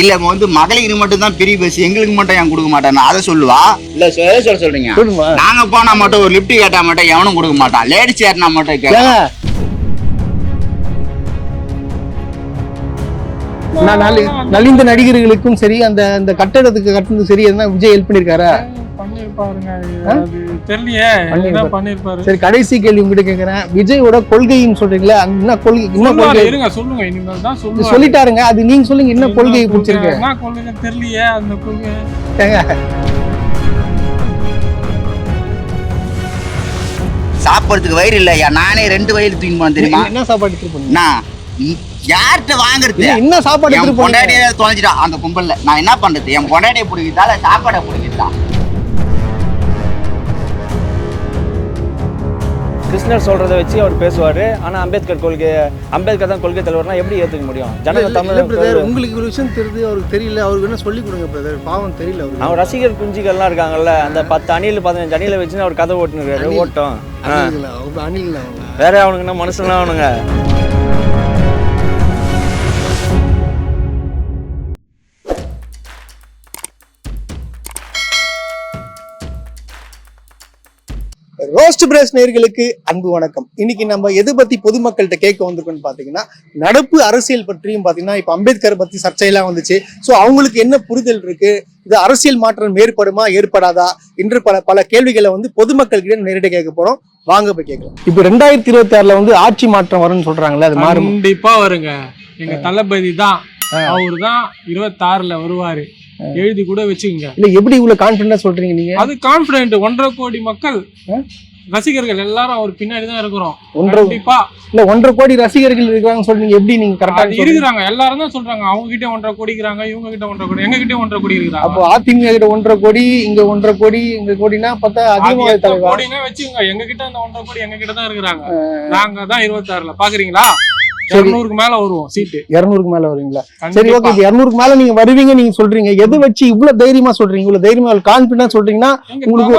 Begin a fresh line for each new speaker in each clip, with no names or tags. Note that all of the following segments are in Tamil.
இல்ல வந்து மகளிருக்கு மட்டும் தான் பிரி பஸ், எங்களுக்கு மட்டும் ஏன் கொடுக்க மாட்டான் அதை சொல்லுவா. இல்ல சொல்றீங்க, நாங்க போனா மட்டும் ஒரு லிப்ட் கேட்டா மட்டும் எவனும் கொடுக்க மாட்டான், லேடிஸ் ஏறினா மட்டும் கேட்க.
நலிந்த நடிகர்களுக்கும் சரி அந்த கட்டடத்துக்கு கட்டுறது சரி எதுனா விஜய் ஹெல்ப் பண்ணிருக்காரா? சரி, கடைசி கேள்வி உங்ககிட்ட கேக்குறேன். விஜயோட கொள்கைன்னு சொல்றீங்களா, என்ன கொள்கை? என்ன கொள்கை சொல்லிட்டாருங்க, அது நீங்க சொல்லுங்க. என்ன கொள்கையை பிடிச்சிருக்கு?
சாப்பிடறதுக்கு வயிறு இல்லையா, நானே 2 வயிறு தூக்கி போனேன் தெரியுமா?
என்ன சாப்பாடு எடுத்துட்டு
யார்கிட்ட வாங்குறது?
என்ன சாப்பாடு எடுத்துட்டு
பொண்டாட்டியே தொலைஞ்சிட்டா அந்த கும்பல்ல. நான் என்ன பண்றது? என் பொண்டாட்டியை பிடிக்கிட்டா இல்ல சாப்பாடை பிடிக்கிட்டா?
கிருஷ்ணர் சொல்றதை வச்சு அவர் பேசுவாரு. ஆனா அம்பேத்கர் தான் கொள்கை தலைவர்னா எப்படி ஏத்துக்க முடியும்?
உங்களுக்கு ஒரு விஷயம் தெரியுது, அவருக்கு தெரியல, அவருக்கு என்ன சொல்லி கொடுங்க பிரதர், பாவம் தெரியல அவருக்கு.
அவர் ரசிகர் குஞ்சுகள்லாம் இருக்காங்கல்ல, அந்த 10 அணில் 15 அணில வச்சு அவர் கதை ஓட்டுனுக்காரு. ஓட்டம் வேற அவனுக்கு என்ன மனுஷன்லாம் அவனுங்க.
ரோஸ்ட் பிரஸ் நேயர்களுக்கு அன்பு வணக்கம். இன்னைக்கு நம்ம எது பத்தி பொதுமக்கள்கிட்ட கேட்க வந்திருக்கோம்னு பாத்தீங்கன்னா, நடப்பு அரசியல் பற்றியும் பாத்தீங்கன்னா, இப்ப அம்பேத்கர் பத்தி சர்ச்சையெல்லாம் வந்துச்சு. சோ அவங்களுக்கு என்ன புரிதல் இருக்கு, இது அரசியல் மாற்றம் ஏற்படுமா ஏற்படாதா என்று பல கேள்விகளை வந்து பொதுமக்கள் கிட்ட நேரடியாக கேட்க போறோம். வாங்க போய் கேட்கலாம். இப்ப 2026ல வந்து ஆட்சி மாற்றம் வரும்னு சொல்றாங்களே, அது மாறும்?
கண்டிப்பா வருங்க. எங்க தளபதி தான், அவரு தான் 26ல வருவாரு, எழுதி கூட வச்சுக்கோங்க.
இல்ல எப்படி இவ்வளவு கான்பிடண்டா சொல்றீங்க நீங்க?
அது கான்பிடென்ட். 1.5 கோடி மக்கள் ரசிகர்கள் எல்லாரும் அவர் பின்னாடி தான் இருக்கிறோம். கண்டிப்பா
இல்ல 1.5 கோடி ரசிகர்கள் இருக்காங்கன்னு சொல்றீங்க, எப்படி நீங்க கரெக்டா
இருக்கிறாங்க? எல்லாரும் தான் சொல்றாங்க, அவங்க கிட்ட 1.5 கோடிக்கிறாங்க, இவங்க கிட்ட 1.5 கோடி, எங்க கிட்ட 1.5 கோடி இருக்கிறாங்க.
அப்போ அதிமுக கிட்ட 1.5 கோடி, இங்க 1.5 கோடி, இங்க கோடினா பார்த்தா அதிகமாக தலைவா
கோடினா வச்சுக்கோங்க. எங்க கிட்ட அந்த 1.5 கோடி எங்க கிட்ட தான் இருக்கிறாங்க. நாங்க தான் 26ல பாக்குறீங்களா 200க்கு மேல வருவோம் சீட்டு. 200க்கு
மேல வருவீங்களா? சரி, ஓகே. 200க்கு மேல நீங்க வருவீங்க நீங்க சொல்றீங்க. எது வச்சு இவ்வளவு தைரியமா சொல்றீங்க, இவ்வளவு தைரியமா கான்பிடன்டா சொல்றீங்கன்னா?
உங்களுக்கு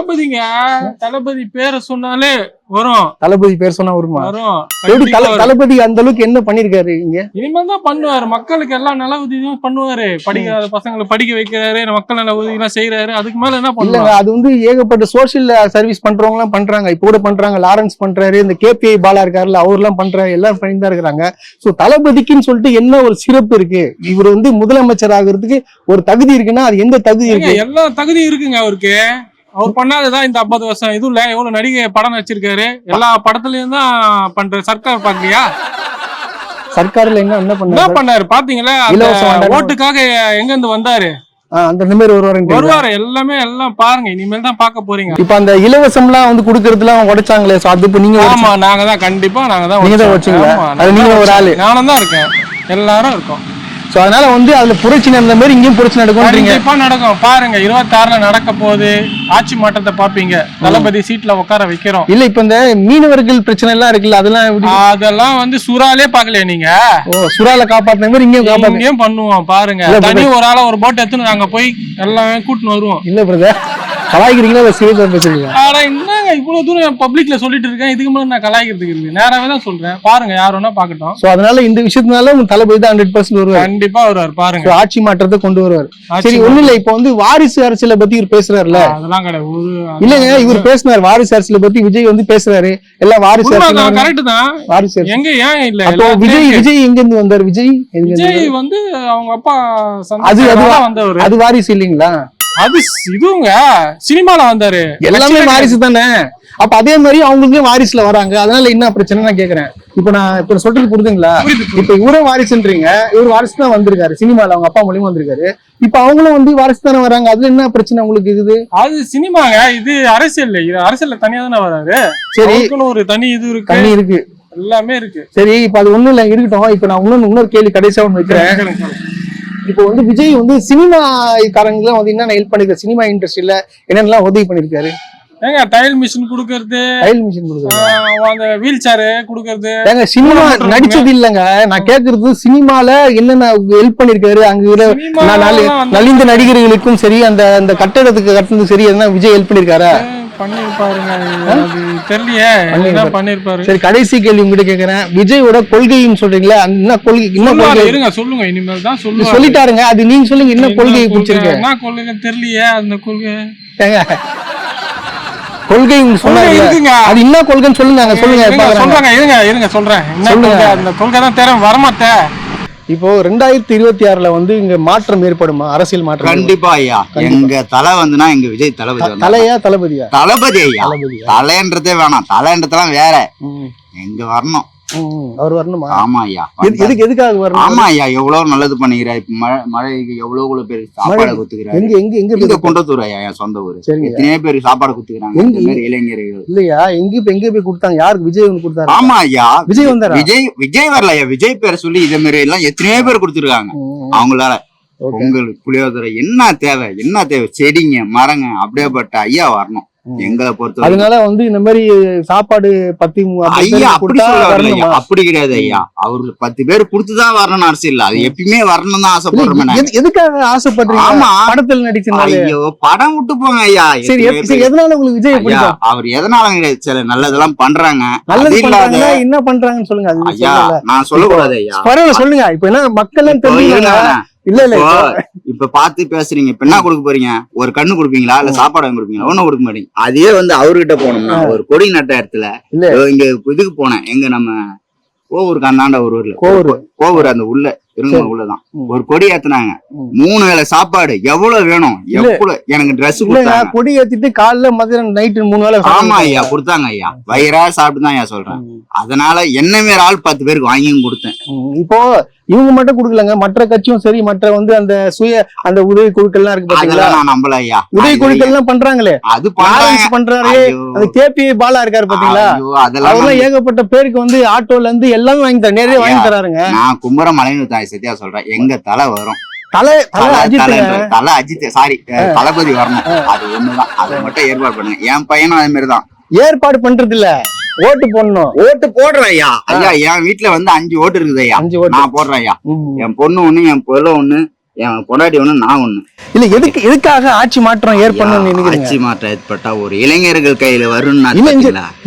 தளபதி பேரை சொன்னாலே வரும்.
தளபதி பேர் சொன்னா வருமா?
வரும்.
எப்படி தளபதி அந்த அளவுக்கு என்ன பண்ணிருக்காரு இங்க?
இனிமேல் தான் பண்ணுவாரு. மக்களுக்கு எல்லாம் நல உதவியும் பண்ணுவாரு. படிக்காத பசங்களை படிக்க வைக்கிறாரு, மக்கள் நல உதவி எல்லாம் செய்யறாரு. அதுக்கு மேல என்ன பண்ணுவாங்க?
அது வந்து ஏகப்பட்ட சோசியல் சர்வீஸ் பண்றவங்க எல்லாம் பண்றாங்க. இப்ப கூட பண்றாங்க. லாரன்ஸ் பண்றாரு, இந்த KPI பாலா இருக்காருல்ல, அவர் எல்லாம் பண்றாரு, எல்லாரும் பண்ணிதான் இருக்கிறாங்க. சோ தளபதிக்குன்னு சொல்லிட்டு என்ன ஒரு சிறப்பு இருக்கு? இவர் வந்து முதலமைச்சர் ஆகிறதுக்கு ஒரு தகுதி இருக்குன்னா அது எந்த தகுதி இருக்கு?
எல்லா தகுதியும் இருக்குங்க அவருக்கு. அவர் பண்ணாததான் இந்த 50 வருஷம் இதுல எவ்வளவு நடிகை படம் வச்சிருக்காரு. எல்லா படத்துலயும் தான் பண்ற. சர்க்கார் பாக்கலையா?
சர்க்கார்ல என்ன
பண்ணாரு பாத்தீங்களா? ஓட்டுக்காக எங்க இருந்து வந்தாரு,
அந்த நிமிர்
வருவாரு. எல்லாமே எல்லாம் பாருங்க, இனிமேல் தான் பாக்க போறீங்க.
இப்ப அந்த இலவசம் எல்லாம் வந்து குடுக்கறதுலாம் உடைச்சாங்களே, அது இப்ப நீங்க?
ஆமா, நாங்க தான் கண்டிப்பா நாங்க தான்
ஒரு ஆளு.
நானும் தான் இருக்கேன், எல்லாரும் இருக்கோம்.
அதனால வந்து அதுல புரட்சி நடந்த மாதிரி இங்கேயும் புரட்சி நடக்கும்.
நடக்கும் பாருங்க. 26ல நடக்க போகுது. ஆட்சி மாற்றத்தை பாப்பீங்க. தளபதி சீட்ல உட்கார வைக்கிறோம்.
இல்ல இப்ப இந்த மீனவர்கள் பிரச்சனை எல்லாம் இருக்குல்ல,
அதெல்லாம் வந்து சுறாலே பாக்கல நீங்க.
சுறால காப்பாத்தின மாதிரி இங்கேயும்
பண்ணுவோம் பாருங்க. தனி ஒரு ஆள ஒரு போட் எடுத்துன்னு நாங்க போய் எல்லாமே கூட்டின்னு வருவோம்.
இல்ல பிரதர், கலாய்க்கிறீங்களா சீரியஸா பேசுறீங்க?
என்னங்க இவ்வளவு தூரம் பப்ளிக்ல சொல்லிட்டு இருக்கேன், இதுக்கு மேல நான் கலாய்க்கிறதுக்கு இருக்கு? நேராவே தான் சொல்றேன். பாருங்க, யார் வேணா பாக்கட்டும்.
சோ அதனால இந்த விஷயத்தினால உங்க தளபதி தான் 100% வருவார்.
கண்டிப்பா வருவார். பாருங்க,
ஆட்சி மாற்றத்தை கொண்டு வருவார். சரி, ஒண்ணு இல்ல, இப்ப வந்து வாரிசு அரசியலை பத்தி இவர் பேசுறாருல,
அதெல்லாம் கிடையாது.
இல்லங்க, இவர் பேசினார் வாரிசு அரசியலை பத்தி. விஜய் வந்து பேசுறாரு எல்லாம் வாரிசு அரசியல்.
கரெக்ட் தான். வாரிசு எங்க ஏன் இல்ல?
அப்போ விஜய் எங்க இருந்து வந்தார்? விஜய்
வந்து அவங்க அப்பா
வந்தவர். அது வாரிசு இல்லீங்களா?
அது இதுங்க சினிமால வந்தாரு.
எல்லாமே வாரிசு தானே. அப்ப அதே மாதிரி அவங்களுக்கே வாரிசுல வராங்க. அதனால என்ன பிரச்சனை நான் கேக்குறேன். இப்ப நான் இப்ப சொல்றது புரியுதுங்களா? இப்ப இவரும் வாரிசுன்றீங்க, இவர் வாரிசு தான் வந்திருக்காரு, சினிமால அவங்க அப்பா மூலியமா வந்திருக்காரு. இப்ப அவங்களும் வந்து வாரிசு தானே வராங்க. அதுல என்ன பிரச்சனை உங்களுக்கு இருக்குது?
அது சினிமாங்க, இது அரசியல். இது அரசியல்ல தனியா தானே வராரு.
சரி,
ஒரு தனி இது இருக்கு, எல்லாமே இருக்கு.
சரி, இப்ப அது ஒண்ணும் இல்ல, இருக்கட்டும். இப்ப நான் இன்னொரு கேள்வி கடைசியா ஒண்ணு வைக்கிறேன். இப்போ வந்து விஜய் வந்து சினிமாக்காரங்களாம் வந்து என்ன ஹெல்ப் பண்ணிருக்காரு? சினிமா இண்டஸ்ட்ரியில என்னென்னலாம் உதவி பண்ணிருக்காரு?
ஏங்க தையல் மிஷின் குடுக்கறது, அந்த வீல் சேர் குடுக்கறது.
ஏங்க சினிமா நடிச்சது இல்லங்க, நான் கேக்குறது சினிமால என்னென்ன ஹெல்ப் பண்ணிருக்காரு? அங்க நலிந்த நடிகர்களுக்கும் சரி, அந்த கட்டடத்துக்கு கட்டுறது சரி எதுனா விஜய் ஹெல்ப் பண்ணிருக்காரா?
பண்ணிருப்பாருங்க அது தெரியலையே என்ன பண்ணிருப்பாரு.
சரி கடைசி கேள்வி உங்ககிட்ட கேக்குறேன். விஜயோட கொள்கைன்னு சொல்றீங்களா, என்ன கொள்கை, என்ன கொள்கை?
இருங்க சொல்லுங்க, இனிமேல் தான் சொல்லுங்க.
சொல்லிட்டாருங்க, அது நீங்க சொல்லுங்க, என்ன கொள்கையை பிடிச்சிருக்கு?
என்ன கொள்கை தெரியலையே அந்த கொள்கை.
கொள்கை சொன்னாங்க, அது என்ன கொள்கைன்னு சொல்லுங்க.
சொல்றாங்க, இருங்க சொல்றேன். என்ன கொள்கை? அந்த கொள்கை தான் தேவை வரமாட்டே.
இப்போ 2026ல வந்து இங்க மாற்றம் ஏற்படுமா, அரசியல் மாற்றம்?
கண்டிப்பா ஐயா. எங்க தலை வந்துனா எங்க விஜய் தளபதி.
தலையா தளபதியா?
தளபதி ஐயா. தலைன்றதே வேணாம், தலைன்றதெல்லாம் வேற. எங்க வரணும்,
அவர் வரணுமா?
ஆமா ஐயா.
எதுக்காக வரணும்?
ஆமா ஐயா, எவ்வளவு நல்லது பண்ணிக்கிறார். இப்ப மழைக்கு எவ்வளவு பேர் சாப்பாடு குத்துக்கிறாரு.
எங்க
குண்டத்தூர் ஐயா, என் சொந்த ஊரு. எத்தனையோ பேர் சாப்பாடு குத்துக்கிறாங்க இளைஞர்கள்.
இல்லையா, எங்க போய் கொடுத்தாங்க? யாருக்கு? விஜய் வந்து கொடுத்தாரு.
ஆமா ஐயா,
விஜய் வந்தாரா?
விஜய் வரல ஐயா. விஜய் பேரை சொல்லி இதே மாதிரி எல்லாம் எத்தனையோ பேர் கொடுத்துருக்காங்க. அவங்களால பொங்கல் புளியோதரை என்ன தேவை, செடிங்க மரங்க அப்படியேப்பட்ட ஐயா வரணும் எங்களை பொறுத்த.
அதனால வந்து இந்த மாதிரி சாப்பாடு 10
ஐயா அப்படி கிடையாது ஐயா. அவரு 10 பேர் கொடுத்துதான் வரணும் அரசியல். அது எப்பயுமே வரணும் தான் ஆசைப்படுறோம்.
எதுக்காக ஆசைப்படுறீங்க? ஆமா, படத்துல நடிச்சனால.
ஐயோ படம் விட்டு போங்க ஐயா.
சரி, எதனால உங்களுக்கு விஜய் பிடிக்கும்? அவர்
எதனால கிடையாது, சில நல்லதெல்லாம் பண்றாங்க.
நல்லது பண்றாங்க, என்ன பண்றாங்கன்னு சொல்லுங்க.
ஐயா நான் சொல்லக்கூடாது ஐயா.
பரவாயில்ல சொல்லுங்க. இப்ப என்ன மக்கள் இல்ல
இப்ப பாத்து பேசுறீங்க. இப்ப என்ன கொடுக்க போறீங்க? ஒரு கண்ணு கொடுப்பீங்களா, இல்ல சாப்பாடு வாங்கி கொடுப்பீங்களா? ஒண்ணும் கொடுக்க மாட்டீங்க. அதே வந்து அவர்கிட்ட போனோம்னா, ஒரு கொடி நட்ட இடத்துல இங்க இதுக்கு போனேன். எங்க நம்ம கோவூருக்கு அந்தாண்ட ஒரு ஊர்ல, கோவூர் அந்த உள்ள இருங்க உள்ளதான் ஒரு கொடி ஏத்துனாங்க. 3 வேளை சாப்பாடு எவ்வளவு வேணும், எவ்வளவு எனக்கு ட்ரெஸ் கொடுத்தாங்க.
கொடி ஏத்திட்டு காலைல மதியம் நைட்டு 3 வேளை.
ஆமா ஐயா கொடுத்தாங்க ஐயா. வயிறா சாப்பிட்டு தான் ஐயா சொல்றேன். அதனால என்ன வேற ஆள் 10 பேருக்கு வாங்கியும் கொடுத்தேன்.
இப்போ இவங்க மட்டும் குடுக்கலங்க, மற்ற கட்சியும் சரி, மற்ற வந்து அந்த உதவி குழுக்கள் எல்லாம் இருக்கு பாத்தீங்களா?
நான் நம்பல ஐயா.
உதவி குழுக்கள் எல்லாம் பண்றாங்களே, அது பண்றாரு. அந்த கேபி பாலா இருக்காரு பாத்தீங்களா? அதெல்லாம் ஏகப்பட்ட பேருக்கு வந்து ஆட்டோல இருந்து எல்லாமே வாங்கி தர, நிறைய வாங்கி தராருங்க.
நான் கும்பர மலைன்னு தாய் சத்தியா சொல்றேன். எங்க தலை வரும்,
தலை
அஜித் சாரி தளபதி வரணும். அது ஒண்ணுதான், அதை மட்டும் ஏற்பாடு பண்ணுங்க. என் பையனும் அதே மாதிரிதான் ஏற்பாடு
பண்றது இல்ல. ஓட்டு போடணும்.
ஓட்டு போடுறேன் ஐயா. ஐயா என் வீட்டுல வந்து 5 ஓட்டு இருக்குது ஐயா. 5 ஓட்டு நான் போடுறேன் ஐயா. என் பொண்ணு ஒண்ணு, என் பொருள ஒண்ணு, என் பொண்டாட்டி ஒண்ணு, நான் ஒண்ணு.
இல்ல எதுக்காக ஆட்சி மாற்றம் ஏற்படணும்?
ஆட்சி மாற்றம் ஏற்பட்டா ஒரு இளைஞர்கள் கையில வரும்னு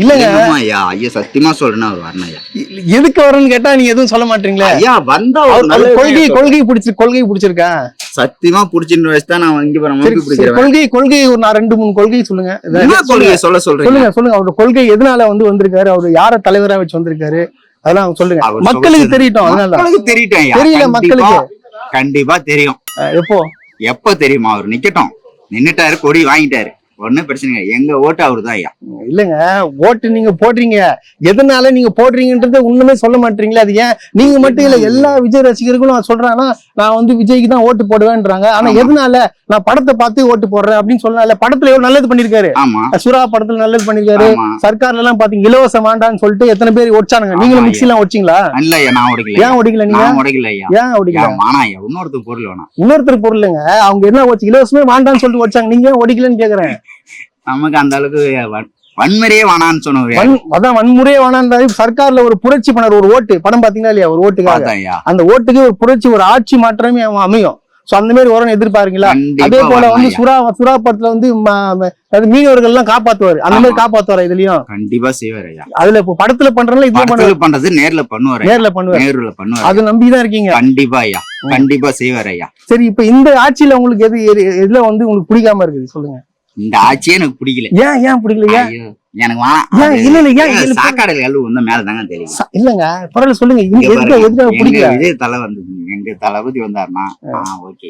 இல்லங்க
ஐயா. ஐயா சத்தியமா சொல்றேன், அவர் வரணும் ஐயா.
எதுக்கு வரும்னு கேட்டா நீங்க எதுவும் சொல்ல மாட்டீங்களா?
ஐயா வந்தா
கொள்கை பிடிச்சிருக்கா?
சத்தியமா புடிச்சின்னு வச்சுதான் நான் இங்க போறேன்.
கொள்கை ஒரு 2-3 கொள்கை சொல்லுங்க.
கொள்கையை சொல்லுங்க.
அவரோட கொள்கை எதனால வந்து வந்திருக்காரு, அவரு யார தலைவரா வச்சு வந்திருக்காரு, அதெல்லாம் சொல்லுங்க. மக்களுக்கு தெரியட்டும். அதனால தெரியல மக்களுக்கு.
கண்டிப்பா தெரியும். எப்போ தெரியுமா? அவர் நிக்கட்டும். நின்னுட்டாரு, கொடி வாங்கிட்டாரு, ஒன்னும் பிரச்சனை. எங்க ஓட்டு அவருதான் ஐயா.
இல்லங்க, ஓட்டு நீங்க போடுறீங்க, எதனால நீங்க போடுறீங்கன்றத ஒண்ணுமே சொல்ல மாட்டீங்களா? அது ஏன் நீங்க மட்டும் இல்ல, எல்லா விஜய் ரசிகர்களும் சொல்றாங்கன்னா நான் வந்து விஜய்க்கு தான் ஓட்டு போடுவேன்றாங்க. ஆனா எதனால? நான் படத்தை பார்த்து ஓட்டு போடுறேன் அப்படின்னு சொல்லல. படத்துல எவ்வளவு நல்லது பண்ணிருக்காரு. சுறா படத்துல நல்லது பண்ணிருக்காரு. சர்க்கார்ல எல்லாம் பாத்தீங்க இலவச மாண்டான்னு சொல்லிட்டு எத்தனை பேர் ஒடிச்சானுங்க. நீங்களும் மிக்சி எல்லாம் ஒடிச்சிங்களா? ஏன் ஒடிக்கல நீங்க? ஏன் ஒடிக்கல? இன்னொருத்தர் பொருளுங்க, அவங்க என்ன வச்சு இலவசமே வாண்டான்னு சொல்லிட்டு ஒடிச்சாங்க. நீங்க ஏன் ஒடிக்கலன்னு கேக்குறேன்.
நமக்கு அந்த அளவுக்கு வன்முறையே வேணான்னு சொன்னவர்.
அதான் வன்முறையே வேணான்றாரு. சர்க்கார்ல ஒரு புரட்சி பண்ணார். ஒரு ஓட்டு படம் பாத்தீங்களா இல்லையா? ஒரு ஓட்டுக்காக, அந்த ஓட்டுக்கு ஒரு புரட்சி, ஒரு ஆட்சி மாற்றமே அமையும். சோ அந்த மாதிரி வரணும் எதிர்பார்க்கீங்களா? அதே போல வந்து சுறா படத்துல வந்து மீனவர்கள் எல்லாம் காப்பாத்துவாரு. அந்த மாதிரி காப்பாத்துவாரு. இதுலயும் கண்டிப்பா செய்வாரு. அதுல இப்ப படத்துல பண்றதுல இது பண்றது நேர்ல பண்ணுவாரு. அது நம்பிதான் இருக்கீங்க. கண்டிப்பா ஐயா, கண்டிப்பா செய்வாரு ஐயா. சரி, இப்ப இந்த ஆட்சியில உங்களுக்கு எதுல வந்து உங்களுக்கு பிடிக்காம இருக்குது சொல்லுங்க. இந்த ஆட்சியே எனக்கு பிடிக்கல. ஏன் பிடிக்கல? எனக்கு சாக்காடு வந்து மேலதாங்க தெரியும். இல்லங்க பரவாயில்ல சொல்லுங்க. விஜய் தலை வந்து எங்க தளபதி வந்தாருன்னா ஓகே.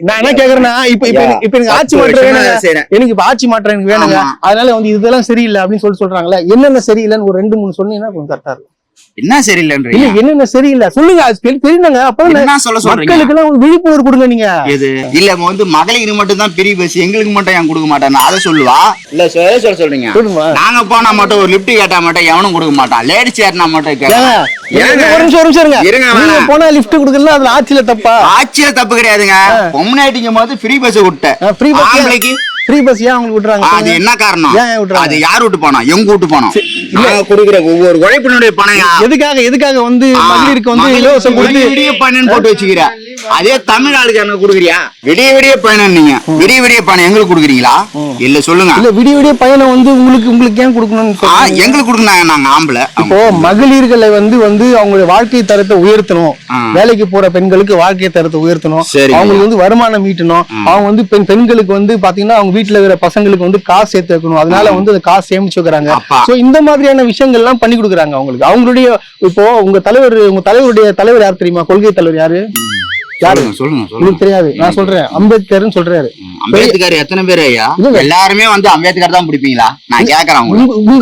நான் என்ன கேக்குறேன்னா, இப்ப எனக்கு ஆட்சி மாற்றம் வேணுங்க. எனக்கு இப்ப ஆட்சி மாற்றம் எனக்கு வேணுங்க. அதனால வந்து இதெல்லாம் சரியில்லை அப்படின்னு சொல்றாங்களே, என்னென்ன சரியில்லைன்னு ஒரு 2-3 சொன்னீங்கன்னா கொஞ்சம் கரெக்டா இருக்கும். என்ன சரியில்லைன்ற? என்னென்ன சரியில்லை சொல்லுங்க. தெரியுங்க. மக்களுக்கு எல்லாம் விழிப்புணர்வு கொடுங்க நீங்க. இல்ல வந்து மகளிர் மட்டும் தான் பெரிய பஸ், எங்களுக்கு மட்டும் ஏன் கொடுக்க மாட்டாங்க அதை சொல்லுவா? இல்ல சொல்றீங்க. நாங்க போனா மட்டும் ஒரு லிப்ட் கேட்டா மட்டும் எவனும் கொடுக்க மாட்டான். லேடிஸ் ஏறினா மட்டும் போனா லிப்ட் கொடுக்கல. அதுல ஆட்சியில தப்பா? ஆட்சியில தப்பு கிடையாதுங்க. பொம்னாட்டிக்கும் போது ஃப்ரீ பஸ் விட்டேன். ஃப்ரீ பஸ் ஏன் அவங்க விட்டுறாங்க? அது என்ன காரணம்? அது யார் விட்டு போனோம்? எங்க விட்டு போனோம்.
நாங்க கொடுக்குற ஒவ்வொரு உழைப்பினுடைய பணம்
எதுக்காக வந்து மகளிருக்கு வந்து இலவசம் கொடுத்து
விடிய பயணம் போட்டு வச்சுக்கிற அதே தமிழ் ஆளுக்கு எனக்கு கொடுக்குறியா? விடிய பயணம் நீங்க விடிய பயணம் எங்களுக்கு கொடுக்குறீங்களா? இல்ல சொல்லுங்க.
இல்ல விடிய பயணம் வந்து உங்களுக்கு ஏன் கொடுக்கணும்னு
எங்களுக்கு கொடுக்கணும். நாங்க ஆம்பளை.
இப்போ மகளிர்களை வந்து அவங்களுடைய வாழ்க்கை தரத்தை உயர்த்தணும், வேலைக்கு போற பெண்களுக்கு வாழ்க்கை தரத்தை உயர்த்தணும், அவங்களுக்கு வந்து வருமானம் ஈட்டணும், அவங்க வந்து பெண்களுக்கு வந்து பாத்தீங்கன்னா அவங்க வீட்டுல இருக்கிற பசங்களுக்கு வந்து காசு சேர்த்து வைக்கணும், அதனால வந்து அந்த காசு சேமிச்சு வைக்கிறாங்க. சோ இந்த மாதிரியான விஷயங்கள் எல்லாம் பண்ணி கொடுக்குறாங்க அவங்களுக்கு. அவங்களுடைய இப்போ உங்க தலைவருடைய தலைவர் யார் தெரியுமா? கொள்கை தலைவர் யாரு? சொல்லுங்க. தெரியாது, நான் சொல்றேன். அம்பேத்கர்னு சொல்றாரு.
அம்பேத்கர் எத்தனை பேர் ஐயா? எல்லாருமே வந்து அம்பேத்கர் தான் பிடிப்பீங்களா? நான் கேக்குறேன்.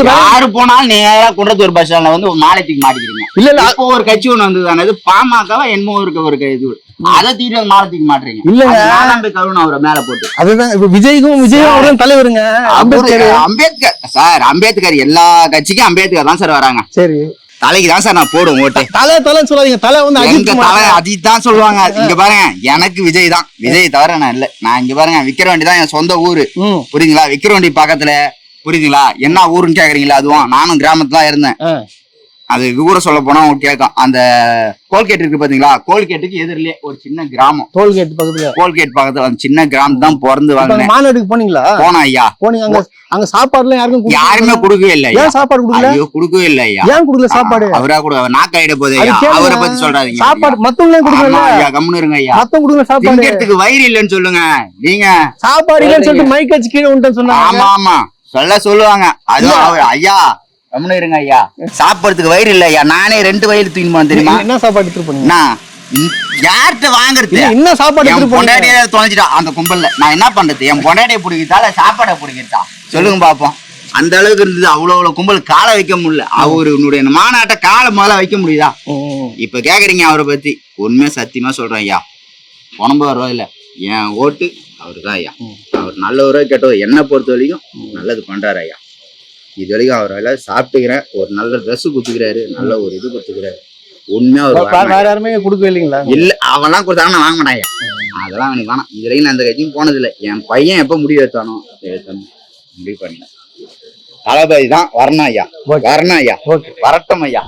யாரு போனாலும் நேரா குன்றத்தூர் பஸ் ஸ்டாண்ட்ல வந்து ஒரு மாலைத்துக்கு மாட்டிக்கிறீங்க. இல்ல இப்போ ஒரு கட்சி ஒண்ணு வந்தது பாமகவா என்னமோ ஒரு இது அதை தீவிர மாலத்துக்கு மாட்டுறீங்க. இல்லங்க கருண் அவரை மேல போட்டு
அதுதான் இப்ப விஜயும் அவரும் தலைவருங்க.
அம்பேத்கர் சார், அம்பேத்கர் எல்லா கட்சிக்கும் அம்பேத்கர் தான் சார் வராங்க. சரி, தலைக்கு தான் சார் நான் போடுவோம் ஓட்டு. தலைன்னு சொல்லாதீங்க. தலை வந்து அஜித் தான் சொல்லுவாங்க. இங்க பாருங்க, எனக்கு விஜய் தான். விஜய் தவிர நான் இல்ல. நான் இங்க பாருங்க, விக்கிரவாண்டி தான் என் சொந்த ஊரு. புரியுதுங்களா? விக்கிரவாண்டி பக்கத்துல. புரியுதுங்களா? என்ன ஊருன்னு கேக்குறீங்களா? அதுவும் நானும் கிராமத்துல இருந்தேன். அது கூட சொல்ல போனா உங்களுக்கு கேட்கும். அந்த கோல்கேட் இருக்கு பாத்தீங்களா? கோல்கேட்டுக்கு எதிரிலே ஒரு சின்ன கிராமம். கோல்கேட் பக்கத்துல அந்த சின்ன கிராமம் தான் பிறந்து வாழ்ந்தேன். மாநாடுக்கு போனீங்களா? போனோம் ஐயா. போனீங்க. அங்க சாப்பாடுல யாருமே கொடுக்கவே இல்லை. ஏன் சாப்பாடு கொடுக்கல? கொடுக்கவே இல்லை ஐயா. ஏன் கொடுக்கல சாப்பாடு? அவரா கூட நாக்காயிட போதே. அவரை பத்தி சொல்றாதீங்க. சாப்பாடு மத்தவங்களே கொடுக்கல ஐயா. கம்முன்னு இருங்க ஐயா. மத்தவங்க கொடுக்கல சாப்பாடு. திங்கிறதுக்கு வயிறு இல்லைன்னு சொல்லுங்க. நீங்க சாப்பாடு இல்லைன்னு சொல்லிட்டு மைக் வச்சு கீழே விட்டுன்னு சொன்னாங்க. ஆமா சொல்லுவாங்க. அதுவும் ஐயா கம்முன்னு இருங்க ஐயா. சாப்பிடறதுக்கு வயிறு இல்ல ஐயா. நானே 2 வயிறு தூக்கிமா தெரியுமா? என்ன சாப்பாடு எடுத்துட்டு போனீங்க? யார்கிட்ட வாங்குறது? என்ன சாப்பாடு எடுத்துட்டு போனீங்க? பொண்டாட்டியே தொலைஞ்சிட்டா அந்த கும்பல்ல. நான் என்ன பண்றது? என் பொண்டாட்டியை பிடிக்கிறதா இல்ல சாப்பாடை பிடிக்கிறதா? சொல்லுங்க பாப்போம். அந்த அளவுக்கு இருந்தது. அவ்வளவு கும்பல் காலை வைக்க முடியல. அவருடைய மாநாட்டை காலை முதல்ல வைக்க முடியுதா? இப்ப கேக்குறீங்க அவரை பத்தி. உண்மையா சத்தியமா சொல்றேன் ஐயா, உடம்பு ரூபாய் இல்ல, என் ஓட்டு அவருதான் ஐயா. அவர் நல்லவரோ கெட்டவரோ என்னை பொறுத்த வரைக்கும் நல்லது பண்றாரு ஐயா. இது வரைக்கும் அவர் சாப்பிட்டுக்கிறேன். ஒரு நல்ல ட்ரெஸ் குத்துக்கிறாரு, நல்ல ஒரு இது குத்துக்கிறாரு. உண்மையா வேற யாருமே கொடுக்கவே இல்லைங்களா? இல்ல, அவெல்லாம் கொடுத்தாங்கன்னா வாங்க மாட்டாங்க. அதெல்லாம் எனக்கு வேணாம். இது வரைக்கும் நான் அந்த கட்சியும் போனது இல்லை. என் பையன் எப்ப முடிவு எடுத்தானோ முடிவு பண்ணி தளபதி தான் வரணும் ஐயா. வரணும் ஐயா. வரட்டும் ஐயா.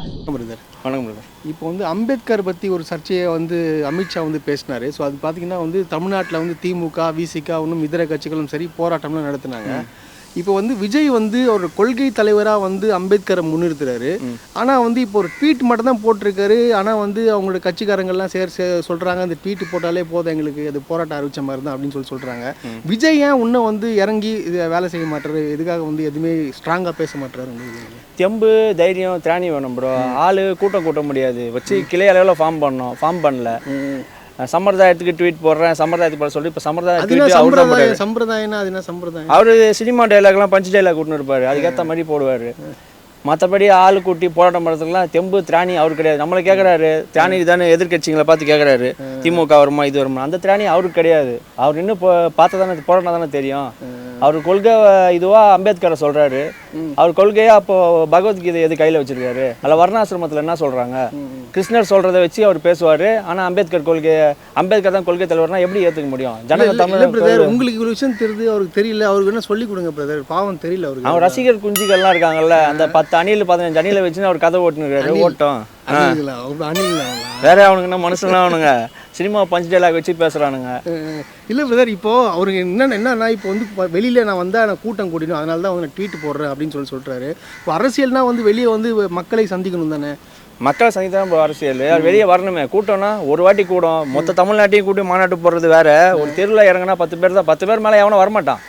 வணக்கம். இப்போ வந்து அம்பேத்கர் பற்றி ஒரு சர்ச்சையை வந்து அமித்ஷா வந்து பேசினாரு. ஸோ அது பார்த்தீங்கன்னா வந்து தமிழ்நாட்டில் வந்து திமுக, விசிக இன்னும் இதர கட்சிகளும் சரி போராட்டம்லாம் நடத்தினாங்க. இப்போ வந்து விஜய் வந்து ஒரு கொள்கை தலைவராக வந்து அம்பேத்கரை முன்னிறுத்துறாரு. ஆனால் வந்து இப்போ ஒரு ட்வீட் மட்டும் தான் போட்டிருக்காரு. ஆனால் வந்து அவங்களோட கட்சிக்காரங்கள்லாம் சொல்கிறாங்க அந்த ட்வீட் போட்டாலே போதும் எங்களுக்கு அது போராட்டம் அறிவிச்ச மாதிரி தான் அப்படின்னு சொல்கிறாங்க. விஜய் ஏன் இன்னும் வந்து இறங்கி இதை வேலை செய்ய மாட்டாரு? எதுக்காக வந்து எதுவுமே ஸ்ட்ராங்காக பேச மாட்டாரு?
தெம்பு தைரியம் திராணி வேணும் ப்ரோ. ஆள் கூட்ட முடியாது. வச்சு கிளை அளவில் ஃபார்ம் பண்ணல. சம்பிரதாயத்துக்கு ட்வீட் போடுறேன், சம்பிரதாயத்துக்கு போட சொல்லி இப்போ
சம்பிரதாயம்
அவரு சினிமா டைலாக்லாம் பஞ்சு டைலாக் கூட்டின்னு இருப்பாரு. அதுக்கேற்ற மாதிரி போடுவாரு. மற்றபடி ஆள் கூட்டி போராட்டம் பண்ணுறதுக்குலாம் தெம்பு திராணி அவர் கிடையாது. நம்மளை கேட்குறாரு, திராணி தானே எதிர்கட்சிங்களை பார்த்து கேட்குறாரு, திமுக வருமா இது வருமா? அந்த திராணி அவருக்கு கிடையாது. அவர் இன்னும் பார்த்து தானே போராட்டம் தானே தெரியும். அவர் கொள்கை இதுவா அம்பேத்கரை சொல்றாரு. அவர் கொள்கையா அப்போ பகவத்கீதை எது கையில வச்சிருக்காரு? அதில் வர்ணாசிரமத்தில் என்ன சொல்றாங்க? கிருஷ்ணர் சொல்றதை வச்சு அவர் பேசுவாரு. ஆனா அம்பேத்கர் தான் கொள்கை தலைவர்னா எப்படி ஏத்துக்க முடியும்? ஜனங்க தமிழ்
உங்களுக்கு ஒரு விஷயம் தெரியுது, அவருக்கு தெரியல. அவருக்கு என்ன சொல்லி கொடுங்க பிரதர். பாவம் தெரியல அவருக்கு.
அவர் ரசிகர் குஞ்சிகள்லாம் இருக்காங்கல்ல, அந்த 10 அணில் 15 அணில வச்சு அவர் கதை ஓட்டுனுறாரு. ஓட்டம் வேற அவனுக்குன்னா மனுஷன்லாம் அவனுங்க சினிமா பஞ்ச் டைலாக் வச்சு பேசுறானுங்க.
இல்லை பிரதர், இப்போ அவருக்கு என்னன்னா இப்போ வந்து வெளியில நான் வந்தா நான் கூட்டம் கூட்டினோம், அதனால தான் வந்து ட்வீட் போடுறேன் அப்படின்னு சொல்றாரு. இப்போ அரசியல்னா வந்து வெளியே வந்து மக்களை சந்திக்கணும் தானே?
மக்களை சந்தித்தான் அரசியல். வெளியே வரணுமே. கூட்டம்னா ஒரு வாட்டி கூடும். மொத்த தமிழ்நாட்டையும் கூட்டி மாநாட்டு போடுறது வேற. ஒரு தெருவில் இறங்கினா 10 பேர் தான். 10 பேர் மேலே எவனும் வரமாட்டான்.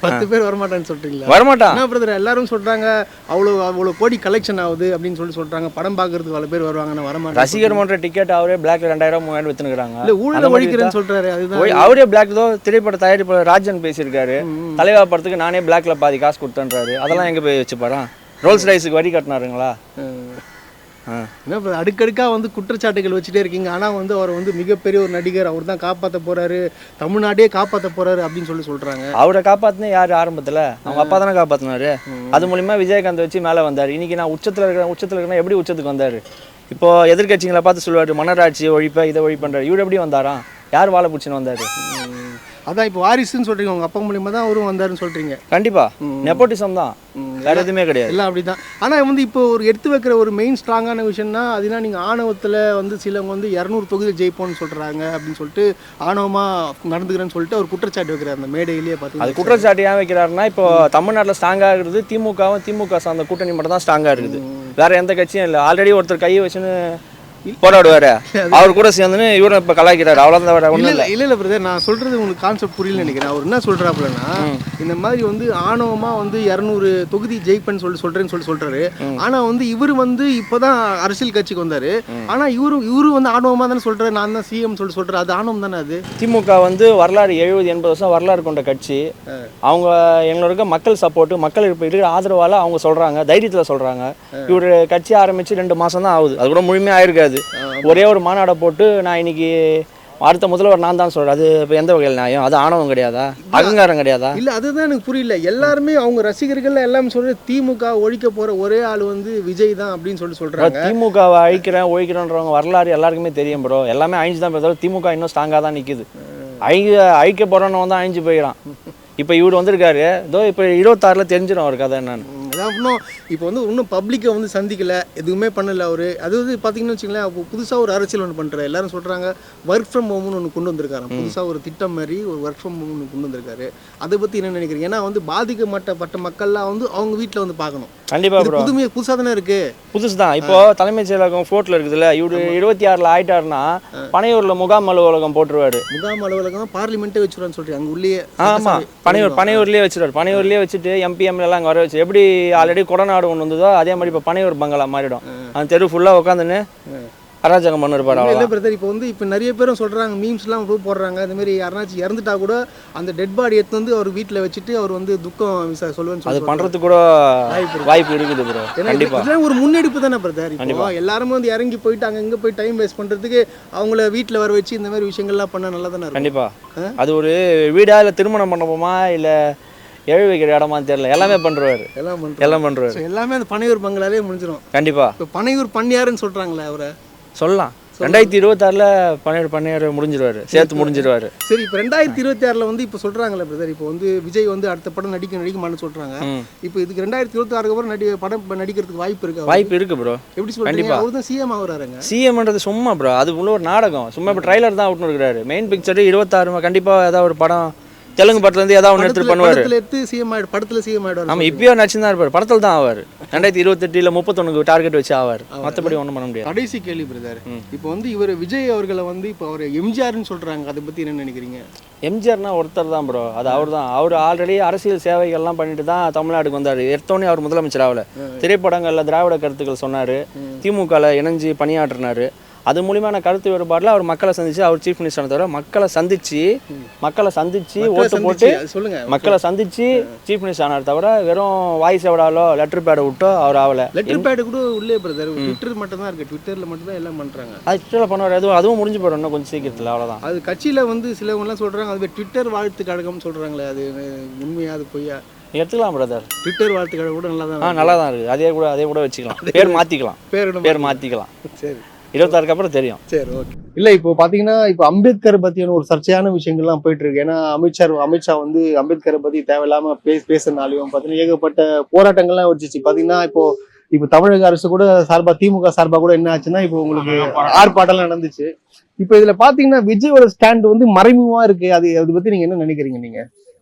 10 பேர் வரமாட்டான்னு சொல்றீங்களா?
வரமாட்டான்.
என்ன பிரதர், எல்லாரும் சொல்றாங்க அவ்வளோ கோடி கலெக்ஷன் ஆகுது அப்படின்னு சொல்றாங்க. படம் பார்க்கறதுக்கு பல பேர் வருவாங்க, வரமாட்டாங்க.
ரசிகர் மன்ற டிக்கெட் அவரே பிளாக்ல 2000 3000 வித்துனுக்குறாங்க.
இல்ல ஊழல் ஒழிக்கிறேன்னு சொல்றாரு. அதுதான்
அவரே பிளாக் தான். திரைப்பட தயாரிப்பாளர் ராஜன் பேசியிருக்காரு. தலைவா படத்துக்கு நானே பிளாக்ல பாதி காசு கொடுத்தேன்றாரு. அதெல்லாம் எங்க போய் வச்சு பாரு. ரோல்ஸ் ரைஸுக்கு வரி கட்டினாருங்களா?
என்ன அடுக்கடுக்காக வந்து குற்றச்சாட்டுகள் வச்சுட்டே இருக்கீங்க. ஆனால் வந்து அவர் வந்து மிகப்பெரிய ஒரு நடிகர், அவர் தான் காப்பாற்ற போறாரு, தமிழ்நாட்டையே காப்பாற்ற போறாரு அப்படின்னு சொல்றாங்க.
அவரை காப்பாத்தினா யாரு? ஆரம்பத்துல அவங்க அப்பா தானே காப்பாத்தினாரு. அது மூலியமா விஜயகாந்த் வச்சு மேலே வந்தாரு. இன்னைக்கு நான் உச்சத்துல இருக்கிறேன். எப்படி உச்சத்துக்கு வந்தாரு? இப்போ எதிர்கட்சிகளை பார்த்து சொல்லுவாரு மன்னராட்சி ஒழிப்ப இதை ஒழிப்பண்றாரு. இவர் எப்படி வந்தாராம்? யார் வாழை பிடிச்சின்னு வந்தாரு?
அதான் இப்போ வாரிசுன்னு சொல்றீங்க. உங்க அப்பா மூலியமா தான் அவரும் வந்தாருன்னு சொல்றீங்க.
கண்டிப்பா நெப்போட்டிசம் தான். வேற எதுவுமே கிடையாது.
எல்லாம் அப்படிதான். ஆனா வந்து இப்போ ஒரு எடுத்து வைக்கிற ஒரு மெயின் ஸ்ட்ராங்கான விஷயம்னா அதுனா நீங்க ஆணவத்துல வந்து சிலவங்க வந்து 200 தொகுதி ஜெயிப்போம்னு சொல்றாங்க அப்படின்னு சொல்லிட்டு ஆணவமா நடந்துக்கிறேன்னு சொல்லிட்டு அவர் குற்றச்சாட்டு வைக்கிறார் அந்த மேடையிலேயே
அது
பார்த்தீங்கன்னா.
குற்றச்சாட்டு ஏன் வைக்கிறாருன்னா, இப்போ தமிழ்நாட்டில் ஸ்ட்ராங்காக இருக்கிறது திமுகவும் திமுக சார்ந்த கூட்டணி மட்டும் தான் ஸ்ட்ராங்காக இருக்குது. வேற எந்த கட்சியும் இல்லை. ஆல்ரெடி ஒருத்தர் கையை வச்சுன்னு போராடுவாரு, அவர் கூட சேர்ந்துன்னு இவரும் இப்ப கலாய்க்கிறாரு. அவ்வளவுதான், ஒண்ணும் இல்ல.
இல்ல பிரதர், நான் சொல்றது உங்களுக்கு கான்செப்ட் புரியல நினைக்கிறேன். அவர் என்ன சொல்றாப்புலன்னா, இந்த மாதிரி வந்து ஆணவமா வந்து 200 தொகுதி ஜெயிப்பேன்னு சொல்றேன்னு சொல்றாரு. ஆனா வந்து இவரு வந்து இப்பதான் அரசியல் கட்சிக்கு வந்தாரு. ஆனா இவரு வந்து ஆணவமா தானே சொல்றாரு, நான் தான் சிஎம் சொல்றாரு. அது ஆணவம் தானே அது?
திமுக வந்து வரலாறு 70-80 வருஷம் வரலாறு கொண்ட கட்சி. அவங்க எங்களோட மக்கள் சப்போர்ட், மக்கள் இருக்கிற ஆதரவால அவங்க சொல்றாங்க, தைரியத்துல சொல்றாங்க. இவரு கட்சி ஆரம்பிச்சு 2 மாசம் தான் ஆகுது. அது கூட முழுமையா ஆயிருக்காது. ஒரே ஒரு மாநாடை போட்டு நான் இன்னைக்கு அடுத்த முதல்வர் நான் தான் சொல்றேன். அது இப்போ எந்த வகையில் நியாயம்? அது ஆணவம் கிடையாதா? அகங்காரம் கிடையாதா?
இல்ல, அதுதான் எனக்கு புரியல. எல்லாருமே அவங்க ரசிகர்கள் எல்லாமே சொல்ற திமுக ஒழிக்க போற ஒரே ஆள் வந்து விஜய் தான் அப்படின்னு சொல்றாங்க.
திமுகவை ஒழிக்கிறோன்றவங்க வரலாறு எல்லாருக்குமே தெரியும் ப்ரோ. எல்லாமே அழிஞ்சு தான் போய், திமுக இன்னும் ஸ்ட்ராங்காக தான் நிற்குது. அழிக்க போறவன் தான் அழிஞ்சு போயிடான். இப்போ இவர் வந்திருக்காரு, இதோ இப்போ 26 தெரிஞ்சிடும் அவர் கதை என்னன்னு.
அதான் இன்னும் இப்போ வந்து இன்னும் பப்ளிக்கை வந்து சந்திக்கல, எதுவுமே பண்ணல அவரு. அது வந்து பார்த்தீங்கன்னு வச்சுங்களேன், அப்போ புதுசாக ஒரு அரசியல் ஒன்று பண்ணுறாரு. எல்லாரும் சொல்கிறாங்க ஒர்க் ஃப்ரம் ஹோம்னு ஒன்று கொண்டு வந்திருக்காரு. புதுசாக ஒரு திட்டம் மாதிரி ஒரு ஒர்க் ஃப்ரம் ஹோம் ஒன்று கொண்டு வந்திருக்காரு. அதை பற்றி என்ன நினைக்கிறீங்க? ஏன்னா வந்து பாதிக்கப்பட்ட மக்கள்லாம் வந்து அவங்க வீட்டில் வந்து பார்க்கணும்.
கண்டிப்பாக ப்ரோ,
புதுசாக தானே இருக்கு.
புதுசு தான். இப்போ தலைமைச் செயலகம் ஃபோர்ட்டில் இருக்குதுல்ல, இவரு 26 ஆயிட்டாருன்னா பனையூர்ல முகாம் அலுவலகம் போட்டுருவாரு.
முகாம் அலுவலகம் பார்லிமெண்ட்டே வச்சுருவான்னு சொல்றீங்க அங்கே உள்ளே?
ஆமா, பனையூர்லேயே வச்சுருவாரு. பனையூர்லேயே வச்சுட்டு எம்பி எம்எல்ஏ எல்லாம் அங்கே வர வச்சு, எப்படி ஆல்ரெடி கொடநாடு ஒன்று வந்ததோ அதே மாதிரி இப்போ பனையூர் பங்களா மாறிடும். அந்த தெரு ஃபுல்லாக உட்காந்துன்னு அராஜகம் பண்ணிருப்பாரு.
இல்லை பிரதர், இப்போ வந்து இப்போ நிறைய பேரும் சொல்றாங்க, மீம்ஸ்லாம் போடுறாங்க, இந்த மாதிரி யாருனாச்சும் இறந்துட்டா கூட அந்த டெட் பாடி எடுத்து வந்து அவர் வீட்டில் வச்சுட்டு அவர் வந்து துக்கம் சொல்லுவேன்னு
அது பண்றதுக்கு கூட வாய்ப்பு இருக்குது ப்ரோ. கண்டிப்பா
இதெல்லாம் ஒரு முன்னெடுப்பு தானே பிரதர். இப்போ எல்லாருமே வந்து இறங்கி போயிட்டு அங்கே போய் டைம் வேஸ்ட் பண்றதுக்கு அவங்கள வீட்டில் வர வச்சு இந்த மாதிரி விஷயங்கள்லாம் பண்ண நல்லா தானே இருக்கும்.
கண்டிப்பா. அது ஒரு வீடா இல்லை திருமணம் பண்ணப்போமா இல்லை எழு வைக்கிற இடமான்னு தெரியல, எல்லாமே பண்றாரு. எல்லாம் பண்றாரு.
எல்லாமே அந்த பனையூர் பங்களாலே முடிஞ்சிடும்.
கண்டிப்பா.
இப்போ பனையூர் பண்ணியாருன்னு சொல்றாங்களே அவரை
சொல்லலாம். 2026 பண்ணியார் முடிஞ்சிருவாரு, சேர்த்து முடிஞ்சிருவாரு.
சரி, இப்போ 2026 வந்து இப்போ சொல்றாங்களே பிரதர், இப்போ வந்து விஜய் வந்து அடுத்த படம் நடிக்க மாட்டேன்னு சொல்றாங்க. இப்போ இதுக்கு 2026 அப்புறம் படம் நடிக்கிறதுக்கு வாய்ப்பு இருக்கு
ப்ரோ.
எப்படி சொல்றீங்க? அவர் தான் சிஎம் ஆகுறாருங்க.
சிஎம்ன்றது சும்மா ப்ரோ, அது உள்ள ஒரு நாடகம். சும்மா இப்போ ட்ரைலர் தான் விட்டுன்னு இருக்கிறாரு. மெயின் பிக்சர் 26 கண்டிப்பா ஏதாவது ஒரு படம் தெலுங்கு படத்துல இருந்து ஏதாவது ஒன்று எடுத்து பண்ணுவாரு.
படத்துல சிஎம் ஆயிடுவார்.
ஆமா, இப்பயோ நடிச்சுதான் இருப்பாரு. படத்துல தான் ஆவார். 2028 31 டார்கெட் வச்சு ஆவார். மற்றபடி ஒன்றும் பண்ண முடியாது.
கடைசி கேள்வி பிரதர், இப்போ வந்து இவர் விஜய் அவர்களை வந்து இப்போ அவர் எம்ஜிஆர்னு சொல்றாங்க, அதை பத்தி என்ன நினைக்கிறீங்க?
எம்ஜிஆர்னா ஒருத்தர் தான் ப்ரோ. அது அவர் தான். அவர் ஆல்ரெடி அரசியல் சேவைகள்லாம் பண்ணிட்டு தான் தமிழ்நாட்டுக்கு வந்தார். எடுத்தோடனே அவர் முதலமைச்சர் ஆகல. திரைப்படங்கள்ல திராவிட கருத்துக்கள் சொன்னாரு, திமுகவில் இணைஞ்சு பணியாற்றினாரு. அது மூலியமான கருத்து வேறுபாடில் அவர் மக்களை சந்திச்சு, அவர் சீஃப் மினிஸ்டர் தவிர மக்களை சந்திச்சு ஓட்டு போட்டு மக்களை சந்திச்சு சீஃப் மினிஸ்டர் ஆனார் தவிர வெறும் வாய்ஸ் எவடாலோ லெட்டர் பேடை விட்டோ அவர் ஆகல.
லெட்டர் பேடு கூட உள்ளே பிரதர், ட்விட்டர் மட்டும் தான் இருக்கு. ட்விட்டர்ல மட்டும் தான் எல்லாம் பண்றாங்க.
அது ட்விட்டர்ல பண்ணுவார். அதுவும் முடிஞ்சு போயிடும் இன்னும் கொஞ்சம் சீக்கிரத்தில். அவ்வளோதான்.
அது கட்சியில வந்து சிலவங்க எல்லாம் சொல்றாங்க, அது ட்விட்டர் வாழ்த்து கழகம் சொல்றாங்களே, அது உண்மையா அது பொய்யா?
எடுத்துக்கலாம் பிரதர்.
ட்விட்டர் வாழ்த்து கழகம் கூட
நல்லா தான் இருக்கு. அதே கூட வச்சுக்கலாம். பேர் மாத்திக்கலாம்.
சரி,
26 அப்புறம் தெரியும்.
சரி, ஓகே. இல்ல, இப்போ பாத்தீங்கன்னா இப்போ அம்பேத்கர் பத்தியான ஒரு சர்ச்சையான விஷயங்கள்லாம் போயிட்டு இருக்கு. ஏன்னா அமித்ஷா வந்து அம்பேத்கரை பத்தி தேவையில்லாம பேசுறதுனாலையும் பாத்தீங்கன்னா ஏகப்பட்ட போராட்டங்கள்லாம் வச்சுச்சு. பாத்தீங்கன்னா இப்போ தமிழக அரசு கூட திமுக சார்பா கூட என்ன ஆச்சுன்னா இப்போ உங்களுக்கு ஆர்ப்பாட்டம்லாம் நடந்துச்சு. இப்போ இதுல பாத்தீங்கன்னா விஜயோட ஸ்டாண்ட் வந்து மறைமுகமா இருக்கு. அதை பத்தி நீங்க என்ன நினைக்கிறீங்க? நீங்க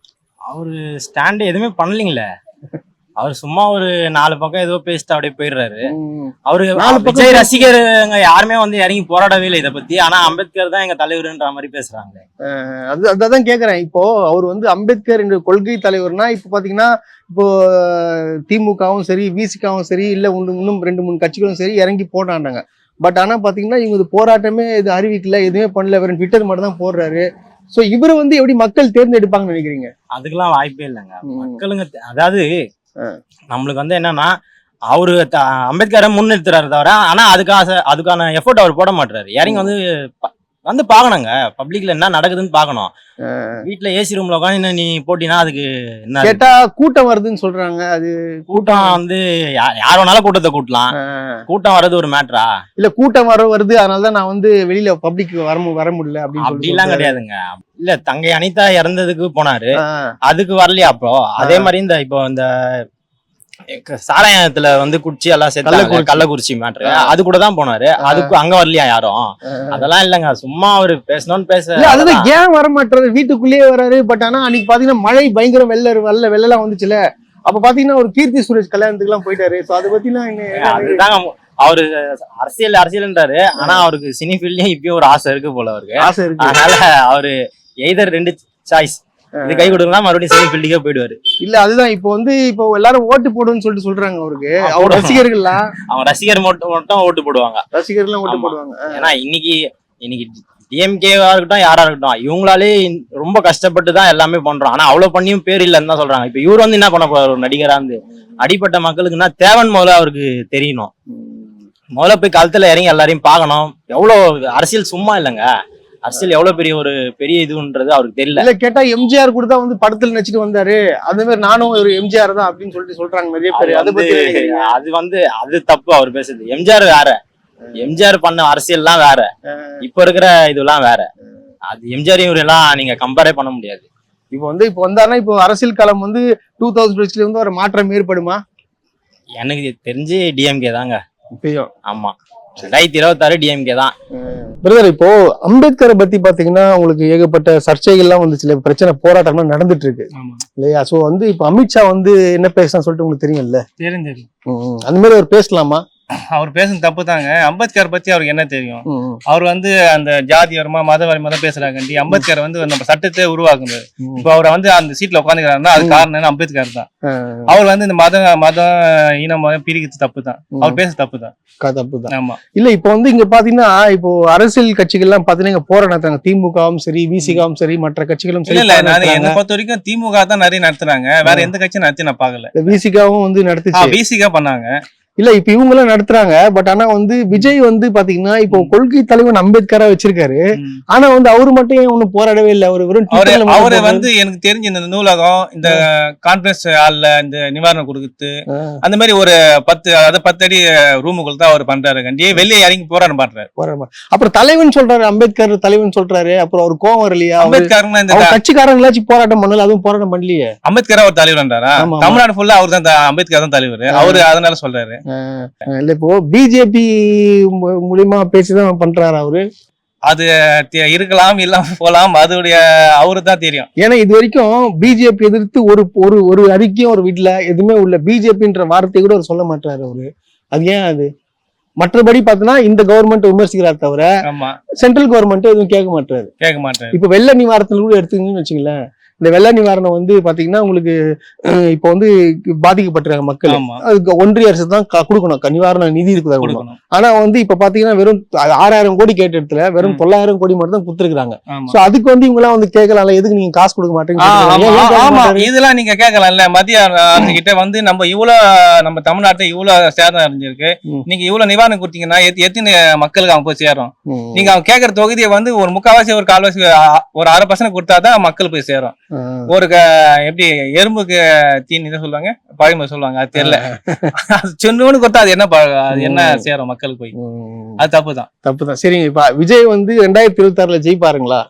அவரு ஸ்டாண்ட் எதுவுமே பண்ணலீங்களே. அவர் சும்மா ஒரு 4 பக்கம் ஏதோ பேசிட்டு அப்படியே போயிடுறாரு. அவரு விஜய் ரசிகருங்க யாருமே வந்து இறங்கி போராடவே இல்லை இதை பத்தி. ஆனா அம்பேத்கர் தான் எங்க தலைவர்ன்ற மாதிரி பேசுறாங்க.
அதான் கேக்குறேன். இப்போ அவர் வந்து அம்பேத்கர் என்ற கொள்கை தலைவர்னா இப்போ பாத்தீங்கன்னா இப்போ திமுகவும் சரி, விசிகாவும் சரி, இல்ல இன்னும் 2-3 கட்சிகளும் சரி இறங்கி போராடினாங்க. பட் ஆனா பாத்தீங்கன்னா இவங்க இது போராட்டமே இது அறிவிக்கல, எதுவுமே பண்ணல, வெறும் ட்விட்டர் மட்டும் தான் போடுறாரு. சோ இவரை வந்து எப்படி மக்கள் தேர்ந்தெடுப்பாங்கன்னு நினைக்கிறீங்க?
அதுக்கெல்லாம் வாய்ப்பே இல்லைங்க. மக்களுங்க அதாவது நம்மளுக்கு வந்து என்னன்னா அவரு அம்பேத்கரை முன்னிறுத்துறாரு தவிர, ஆனா அதுக்கான எஃபோர்ட் அவர் போட மாட்டாரு. இறங்கி வந்து பாக்கணுங்க, பப்ளிக்ல என்ன நடக்குதுன்னு பாக்கணும். வீட்டுல ஏசி ரூம்ல உட்காந்து நீ போட்டினா அதுக்கு என்ன
கேட்டா கூட்டம் வருதுன்னு சொல்றாங்க. அது
கூட்டம் வந்து யார் வேணாலும் கூட்டத்தை கூட்டலாம். கூட்டம் வர்றது ஒரு மேட்டரா?
இல்ல, கூட்டம் வருது அதனாலதான் நான் வந்து வெளியில பப்ளிக் வர முடியல
அப்படிலாம் கிடையாதுங்க. இல்ல, தங்கை அனிதா இறந்ததுக்கு போனாரு, அதுக்கு வரலையா? அப்போ அதே மாதிரி இப்போ இந்த சாராயத்துல வந்து குடிச்சு எல்லாம் சேர்த்தாங்க, கள்ளக்குறிச்சி மேட்ரு, அது கூட தான் போனாரு. அதுக்கு அங்க வரலையா யாரும்? அதெல்லாம் இல்லங்க, சும்மா அவரு பேசணும்னு பேச.
அதுதான் ஏன் வர மாட்டாரு, வீட்டுக்குள்ளேயே வராரு. பட் ஆனா அன்னைக்கு பாத்தீங்கன்னா மழை பயங்கர வெள்ளம் வந்துச்சுல, அப்ப பாத்தீங்கன்னா ஒரு கீர்த்தி சுரேஷ் கல்யாணத்துக்கு எல்லாம் போயிட்டாரு. சோ அதை பத்தி
அதுதாங்க அவரு அரசியல்ன்றாரு. ஆனா அவருக்கு சினி ஃபீல்ட்லயும் இப்பயும் ஒரு ஆசை இருக்கு போல, அவருக்கு ஆசை இருக்கு. அதனால அவரு எய்தர் 2 சாய்ஸ், இது கை கொடுக்கலாம் மறுபடியும் சினி ஃபீல்டுக்கே போயிடுவாரு. இல்ல
அதுதான் இப்போ எல்லாரும் ஓட்டு போடுன்னு சொல்றாங்க அவருக்கு. அவர் ரசிகர்கள்லாம்,
அவங்க ரசிகர் மட்டும் ஓட்டு போடுவாங்க,
ரசிகர்லாம் ஓட்டு போடுவாங்க.
ஏன்னா இன்னைக்கு டிஎம்கேவா இருக்கட்டும் யாரா இருக்கட்டும், இவங்களாலே ரொம்ப கஷ்டப்பட்டு தான் எல்லாமே பண்றோம். ஆனா அவ்வளவு பண்ணியும் பேர் இல்லைன்னு தான் சொல்றாங்க. இப்ப இவர் வந்து என்ன பண்ண போறாரு, ஒரு நடிகரா இருந்து அடிப்பட்ட மக்களுக்குன்னா தேவன் முதல்ல அவருக்கு தெரியணும். முதல்ல போய் களத்துல இறங்கி எல்லாரையும் பார்க்கணும். எவ்வளவு அரசியல் சும்மா இல்லைங்க, அரசியல் எவ்வளவு பெரிய இதுன்றது அவருக்கு தெரியல.
இல்ல கேட்டா எம்ஜிஆர் கூட தான் வந்து படத்துல நடிச்சிட்டு வந்தாரு, அதே மாதிரி நானும் ஒரு எம்ஜிஆர் தான் அப்படின்னு சொல்றாங்க நிறைய பேர்.
அது தப்பு அவர் பேசுறது. எம்ஜிஆர் வேற, எம்ஜிஆர் பண்ண அரசியல்லாம் வேற, இப்ப இருக்கிற இதெல்லாம் வேற. அது எம்ஜிஆர் இவரு எல்லாம் நீங்க கம்பேரே பண்ண முடியாது.
இப்போ வந்தாருன்னா இப்போ அரசியல் காலம் வந்து 2000 வந்து ஒரு மாற்றம் ஏற்படுமா?
எனக்கு தெரிஞ்சு டிஎம்கே தாங்க
இப்பயும்.
ஆமா, 2026 டிஎம்கே தான்.
பிரதர், இப்போ அம்பேத்கரை பத்தி பாத்தீங்கன்னா உங்களுக்கு ஏகப்பட்ட சர்ச்சைகள்லாம் வந்துச்சுல, பிரச்சனை போராட்டம்லாம் நடந்துட்டு இருக்கு இல்லையா? சோ வந்து இப்போ அமித்ஷா வந்து என்ன பேசுறான்னு சொல்லிட்டு உங்களுக்கு தெரியும்ல?
தெரியும்.
அந்த மாதிரி அவர் பேசலாமா?
அவர் பேசுறது தப்பு தாங்க. அம்பேத்கர் பத்தி அவருக்கு என்ன தெரியும்? அவர் வந்து அந்த ஜாதி வருமா மத வருமா தான் பேசுறாங்க. அம்பேத்கர் வந்து நம்ம சட்டத்தை உருவாக்குது. இப்ப அவரை வந்து அந்த சீட்ல உட்காந்துக்கிறாருன்னா அது காரணம் அம்பேத்கர் தான். அவர் வந்து இந்த மதம் இனம் பிரிக்கிறது தப்பு தான், அவர் பேச தப்பு தான்.
ஆமா. இல்ல இப்போ வந்து இங்க பாத்தீங்கன்னா இப்போ அரசியல் கட்சிகள் எல்லாம் பாத்தீங்கன்னா போராட்டம் நடத்துறாங்க. திமுகவும் சரி, விசிகாவும் சரி, மற்ற கட்சிகளும் சரி.
இல்ல நான் என்ன பொறுத்த வரைக்கும் திமுக தான் நிறைய நடத்துறாங்க, வேற எந்த கட்சியும் நடத்தி நான் பாக்கல.
விசிகாவும் வந்து நடத்துச்சு,
விசிகா பண்ணாங்க.
இல்ல இப்ப இவங்க எல்லாம் நடத்துறாங்க. பட் ஆனா வந்து விஜய் வந்து பாத்தீங்கன்னா இப்போ கொள்கை தலைவன் அம்பேத்கரா வச்சிருக்காரு. ஆனா வந்து அவரு மட்டும் ஏன் ஒண்ணும் போராடவே இல்லை?
அவரு வந்து எனக்கு தெரிஞ்ச இந்த நூலகம், இந்த கான்ஃபரன்ஸ் ஹால்ல இந்த நிவாரணம் கொடுக்குறது, அந்த மாதிரி ஒரு 10 அடி ரூமுக்குள்ள தான் அவர் பண்றாரு. கண்டி வெளியே இறங்கி போராட்டம் பண்றாரு.
அப்புறம் தலைவன் சொல்றாரு, அம்பேத்கர் தலைவன் சொல்றாரு. அப்புறம் அவர் கோவம் வரலையா?
அம்பேத்கர் இந்த
கட்சிக்காரங்களாச்சும் போராட்டம் பண்ணல, அதுவும் போராட்டம் பண்ணலையே.
அம்பேத்கர் அவர் தலைவர்ன்றாரா? தமிழ்நாடு ஃபுல்லா அவர் தான், அம்பேத்கர் தான் தலைவர். அவரு அதனால சொல்றாரு.
இல்ல இப்போ பிஜேபி மூலியமா பேசிதான் பண்றாரு அவரு.
அது இருக்கலாம், இல்லாம போலாம், அதோடைய அவரு தான் தெரியும்.
ஏன்னா இது வரைக்கும் பிஜேபி எதிர்த்து ஒரு அறிக்கையும் ஒரு வீட்டுல எதுவுமே உள்ள, பிஜேபின்ற வார்த்தை கூட அவர் சொல்ல மாட்டாரு அவரு. அது ஏன்? அது மற்றபடி பாத்தீங்கன்னா இந்த கவர்மெண்ட் விமர்சிக்கிறார் தவிர சென்ட்ரல் கவர்மெண்ட் எதுவும் கேட்க மாட்டாரு. இப்ப வெள்ள நிவாரணத்துல கூட எடுத்துக்கணும்னு வச்சுங்களேன். இந்த வெள்ள நிவாரணம் வந்து பாத்தீங்கன்னா உங்களுக்கு இப்போ வந்து பாதிக்கப்பட்டிருக்காங்க மக்கள், அதுக்கு ஒன்றிய அரசு தான் கொடுக்கணும், நிவாரண நிதி இருக்குது. ஆனா வந்து இப்ப பாத்தீங்கன்னா வெறும் 6000 கோடி கேட்ட இடத்துல வெறும் 900 கோடி மட்டும் தான் கொடுத்துருக்காங்க. சோ அதுக்கு வந்து இவங்க எல்லாம் வந்து கேட்கலாம்ல, எதுக்கு நீங்க காசு கொடுக்க மாட்டீங்க?
இதெல்லாம் நீங்க கேட்கலாம்ல. மத்திய அரசு கிட்ட வந்து நம்ம தமிழ்நாட்டுல இவ்வளவு சேதம் அடைஞ்சிருக்கு, நீங்க இவ்வளவு நிவாரணம் கொடுத்தீங்கன்னா எத்தனை மக்களுக்கு அவங்க போய் சேரும்? நீங்க அவங்க கேட்கற தொகுதியை வந்து ஒரு 3/4 ஒரு 1/4 ஒரு 1/2% கொடுத்தாதான் மக்கள் போய் சேரும். ஒரு எப்படி எறும்புக்கு தீனி தான் சொல்லுவாங்க, பழமொழி சொல்லுவாங்க, அது தெரியல. அது சொன்னு கொடுத்தா அது என்ன சேரும் மக்களுக்கு போய்? அது தப்புதான்.
சரிங்க, இப்ப விஜய் வந்து 2026 ஜெயிப்பாருங்களா?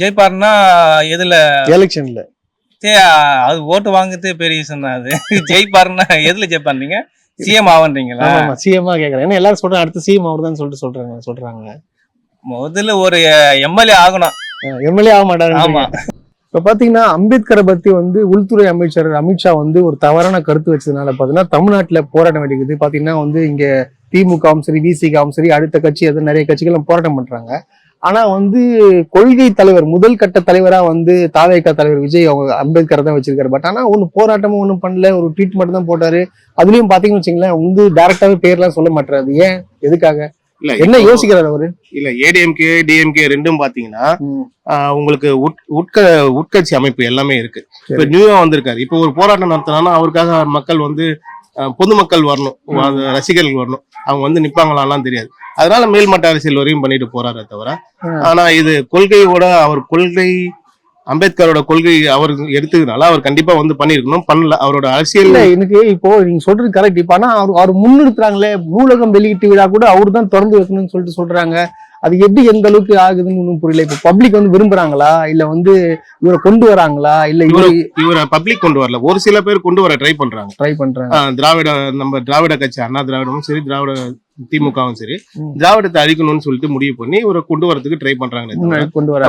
ஜெயிப்பாருன்னா எதுல?
எலெக்ஷன்ல.
அது ஓட்டு வாங்குறது பெரிய விஷயம் தான். அது ஜெயிப்பாருன்னா எதுல ஜெயிப்பாருங்க? சிஎம் ஆவன்றீங்களா?
சிஎம் கேக்குறேன். ஏன்னா எல்லாரும் சொல்றாங்க அடுத்து சிஎம் ஆகுதான்னு சொல்றாங்க.
முதல்ல ஒரு எம்எல்ஏ ஆகணும்.
எம்எல்ஏ ஆக மாட்டாரு. ஆமா. இப்ப பாத்தீங்கன்னா அம்பேத்கரை பத்தி வந்து உள்துறை அமைச்சர் அமித்ஷா வந்து ஒரு தவறான கருத்து வச்சதுனால பாத்தீங்கன்னா தமிழ்நாட்டுல போராட்டம் வெடிக்குது. பாத்தீங்கன்னா வந்து இங்க திமுகவும் சரி, விசிகாவும் சரி, அடுத்த கட்சி நிறைய கட்சிகளும் போராட்டம் பண்றாங்க. ஆனா வந்து கொள்கை தலைவர், முதல் கட்ட தலைவரா வந்து தாவேகா தலைவர் விஜய் அவங்க அம்பேத்கரை தான் வச்சிருக்காரு. பட் ஆனா ஒன்னும் போராட்டமும் ஒன்னும் பண்ணல, ஒரு ட்வீட் மட்டும் தான் போட்டாரு. அதுலயும் பாத்தீங்கன்னு வச்சுங்களேன், வந்து டைரக்டாவே பேர்லாம் சொல்ல மாட்டாரு. ஏன், எதுக்காக, என்ன யோசிக்கிறாரு அவரு?
இல்ல ஏடிஎம்கே டிஎம்கே ரெண்டும் பாத்தீங்கன்னா உங்களுக்கு உட்கட்சி அமைப்பு எல்லாமே இருக்கு. இப்ப நியூவா வந்திருக்காரு. இப்ப ஒரு போராட்டம் நடத்தினா அவருக்காக மக்கள் வந்து பொதுமக்கள் வரணும், ரசிகர்கள் வரணும், அவங்க வந்து நிப்பாங்களான்லாம் தெரியாது. அதனால மேல்மட்ட அரசியல் வரையும் பண்ணிட்டு போறாரு தவிர, ஆனா இது கொள்கையோட அவர் கொள்கை அம்பேத்கரோட கொள்கை அவர் எடுத்ததுனால அவர் கண்டிப்பா வந்து பண்ணிருக்கணும், பண்ணல. அவரோட அரசியல்
எனக்கு இப்போ நீங்க சொல்றது கரெக்ட். இப்ப ஆனா அவர் முன்னெடுத்துறாங்களே, நூலகம் வெளியீட்டு விழா கூட அவரு தான் திறந்து வைக்கணும்னு சொல்றாங்க. அது எப்படி எந்த அளவுக்கு ஆகுதுன்னு ஒன்றும் புரியல. இப்போ பப்ளிக் வந்து விரும்புறாங்களா இல்ல வந்து இவரை கொண்டு வராங்களா இல்ல
இவரை பப்ளிக் கொண்டு வரல, ஒரு சில பேர் கொண்டு வர ட்ரை பண்றாங்க. திராவிட கட்சி, அண்ணா திராவிடமும் சரி, திராவிட திமுகவும் சரி, திராவிடத்தை அழிக்கணும்னு சொல்லிட்டு முடிவு பண்ணி இவரை கொண்டு வரதுக்கு ட்ரை பண்றாங்க.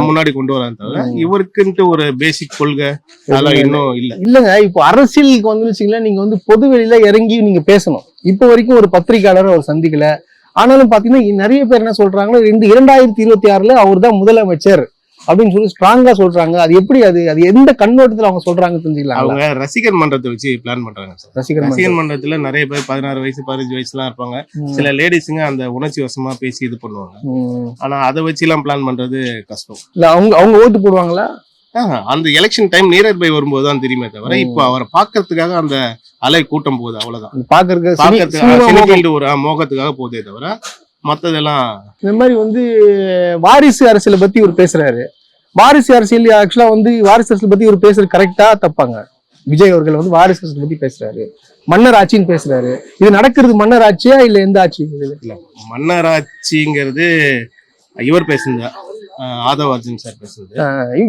முன்னாடி கொண்டு வராங்க தவிர இவருக்குன்ட்டு ஒரு பேசிக் கொள்கை அதெல்லாம் இன்னும்
இல்லங்க. இப்போ அரசியலுக்கு வந்து வச்சுங்களேன், நீங்க வந்து பொது வெளியில இறங்கி நீங்க பேசணும். இப்போ வரைக்கும் ஒரு பத்திரிகையாளரை அவர் சந்திக்கல. ஆனாலும் பாத்தீங்கன்னா நிறைய பேர் என்ன சொல்றாங்கன்னா 2026 அவர் தான் முதலமைச்சர் அப்படின்னு சொல்லி ஸ்ட்ராங்கா சொல்றாங்க. அது எப்படி, அது எந்த கண்ணோட்டத்துல அவங்க சொல்றாங்க தெரிஞ்சுக்கலாம்.
அவங்க ரசிகர் மன்றத்தை வச்சு பிளான் பண்றாங்க சார். ரசிகர் மன்றத்துல நிறைய பேர் 16 வயசு 15 வயசு எல்லாம் இருப்பாங்க. சில லேடிஸுங்க அந்த உணர்ச்சி வசமா பேசி இது பண்ணுவாங்க. ஆனா அதை வச்சு எல்லாம் பிளான் பண்றது கஷ்டம்.
இல்ல அவங்க ஓட்டு போடுவாங்களா?
அந்த எலெக்ஷன் டைம் நியர் பை வரும்போதுதான் தெரியுமே தவிர இப்ப அவரை பாக்குறதுக்காக அந்த அலை கூட்டம் போகுது, அவ்வளவுதான். பாக்குறதுக்கு ஒரு மோகத்துக்காக போதே தவிர மத்ததெல்லாம். இந்த
மாதிரி வந்து வாரிசு அரசியலை பத்தி இவர் பேசுறாரு. வாரிசு அரசியல் ஆக்சுவலா வந்து வாரிசு அரசியல் பத்தி இவர் பேசுறது கரெக்டா தப்பாங்க? விஜய் அவர்கள் வந்து வாரிசு அரசியல் பத்தி பேசுறாரு, மன்னர் ஆட்சின்னு பேசுறாரு. இது நடக்கிறது மன்னர் ஆட்சியா இல்ல எந்த ஆட்சி?
இல்ல, மன்னர் ஆட்சிங்கிறது இவர் பேசுனதா, ஆதவ் அர்ஜுன் சார் பேசுறது.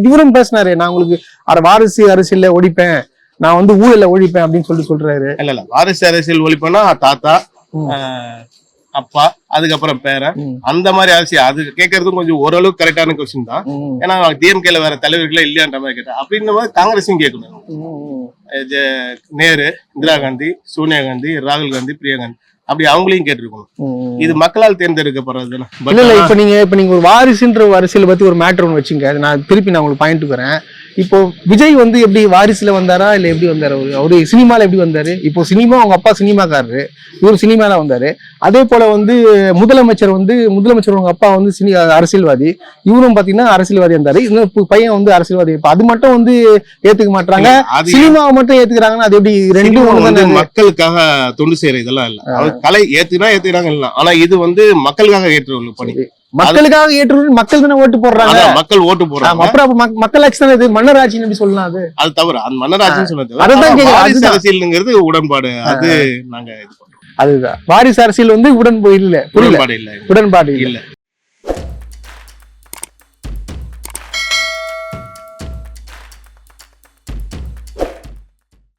இவரும் பேசினாரு, நான் உங்களுக்கு வாரிசு அரசியல்ல ஒழிப்பேன், நான் வந்து ஊழல ஒழிப்பேன் அப்படின்னு சொல்றாரு.
இல்ல வாரிசு அரசியல் ஒழிப்பேன்னா தாத்தா, அப்பா, அதுக்கப்புறம் பேரன், அந்த மாதிரி அரசியல். அது கேட்கறதும் கொஞ்சம் ஓரளவுக்கு கரெக்டான கொஸ்டின் தான். ஏன்னா டிஎம்கேல வேற தலைவர்களே இல்லையான்ற மாதிரி கேட்டேன். அப்படின்ற மாதிரி காங்கிரஸும் கேட்கணும். நேரு, இந்திரா காந்தி, சோனியா காந்தி, ராகுல் காந்தி, பிரியா காந்தி, அப்படி அவங்களையும் கேட்டிருக்கணும். இது மக்களால் தேர்ந்தெடுக்கப்படுறது.
இப்ப நீங்க ஒரு வாரிசுன்ற அரசியல் பத்தி ஒரு மேட்டர் ஒன்று வச்சுங்க. நான் உங்களுக்கு பாயிண்ட் வரேன். இப்போ விஜய் வந்து எப்படி வாரிசுல வந்தாரா இல்ல எப்படி வந்தாரு? அவரு சினிமால எப்படி வந்தாரு? இப்போ சினிமா, அவங்க அப்பா சினிமாக்காரரு, இவர் சினிமால வந்தாரு. அதே போல வந்து முதலமைச்சர் உங்க அப்பா வந்து அரசியல்வாதி, இவரும் பாத்தீங்கன்னா அரசியல்வாதி இருந்தாரு. இன்னொரு பையன் வந்து அரசியல்வாதி. இப்ப அது மட்டும் வந்து ஏத்துக்க மாட்டாங்க, சினிமாவை மட்டும் ஏத்துக்கிறாங்கன்னா அது எப்படி? ரெண்டும்
மக்களுக்காக தொண்டு செய்யற இதெல்லாம் இல்ல. கலை ஏத்துக்கிறாங்க இல்ல, ஆனா இது வந்து மக்களுக்காக ஏற்று பணி.
மக்களுக்காக ஏற்று மக்கள் தானே ஓட்டு போடுறாங்க.
மக்கள் ஓட்டு போடுறாங்க.
அப்புறம் மக்கள் ஆட்சி தானே இது. மன்னர் ஆட்சின்னு எப்படி சொல்லலாம்? அது
தவிர அந்த மன்னர் ஆட்சின்னு சொன்னது அரசியல்ங்கிறது உடன்பாடு. அது நாங்க
அதுதான் வாரிசு அரசியல் வந்து உடன்பாடு இல்ல.
உடன்பாடு இல்ல.